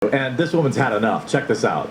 And this woman's had enough. Check this out.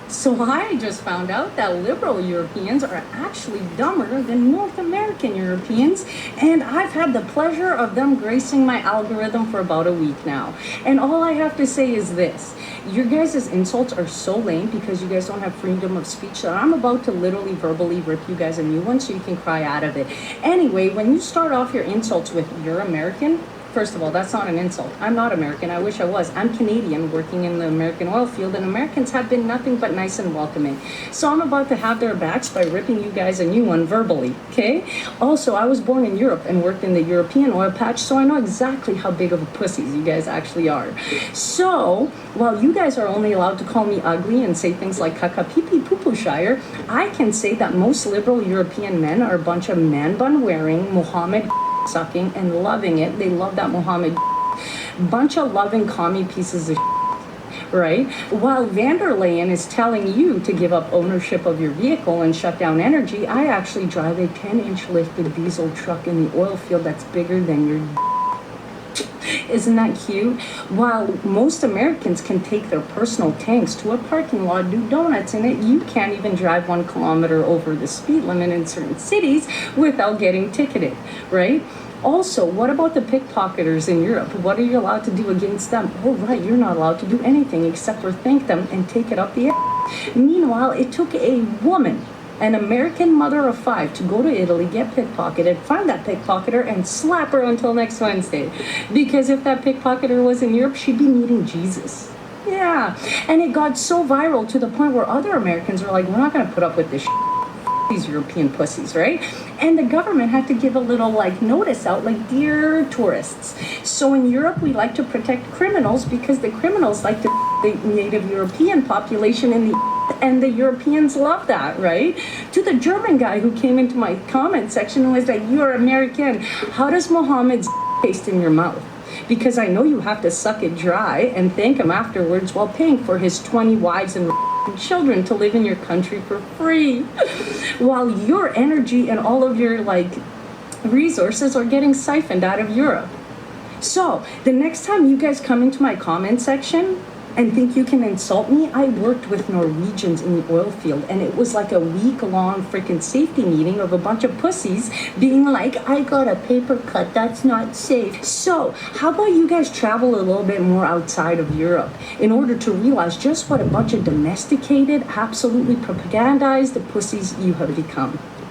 So I just found out that liberal Europeans are actually dumber than North American Europeans, and I've had the pleasure of them gracing my algorithm for about a week now. And all I have to say is this: your guys' insults are so lame because you guys don't have freedom of speech that I'm about to literally verbally rip you guys a new one so you can cry out of it. Anyway, when you start off your insults with "you're American," first of all, that's not an insult. I'm not American. I wish I was. I'm Canadian working in the American oil field, and Americans have been nothing but nice and welcoming. So I'm about to have their backs by ripping you guys a new one verbally, okay? Also, I was born in Europe and worked in the European oil patch, so I know exactly how big of a pussies you guys actually are. So, while you guys are only allowed to call me ugly and say things like "kaka pee pee poo poo shire," I can say that most liberal European men are a bunch of man bun wearing, Mohammed sucking and loving it. They love that Mohammed bunch of loving commie pieces of right? While van der Leyen is telling you to give up ownership of your vehicle and shut down energy, I actually drive a 10-inch lifted diesel truck in the oil field that's bigger than your Isn't that cute? While most Americans can take their personal tanks to a parking lot, do donuts in it, you can't even drive 1 kilometer over the speed limit in certain cities without getting ticketed, right? Also, what about the pickpocketers in Europe? What are you allowed to do against them? Oh, right, you're not allowed to do anything except for thank them and take it up the ass. Meanwhile, it took a woman, an American mother of 5, to go to Italy, get pickpocketed, find that pickpocketer, and slap her until next Wednesday. Because if that pickpocketer was in Europe, she'd be meeting Jesus. Yeah, and it got so viral to the point where other Americans were like, we're not going to put up with this these European pussies, right? And the government had to give a little like notice out, like, dear tourists. So in Europe, we like to protect criminals because the criminals like the native European population and the Europeans love that, right? To the German guy who came into my comment section and was like, "You're American. How does Mohammed's taste in your mouth? Because I know you have to suck it dry and thank him afterwards while paying for his 20 wives and children to live in your country for free, while your energy and all of your like resources are getting siphoned out of Europe." So the next time you guys come into my comment section and think you can insult me, I worked with Norwegians in the oil field, and it was like a week-long freaking safety meeting of a bunch of pussies being like, "I got a paper cut, that's not safe." So how about you guys travel a little bit more outside of Europe in order to realize just what a bunch of domesticated, absolutely propagandized pussies you have become.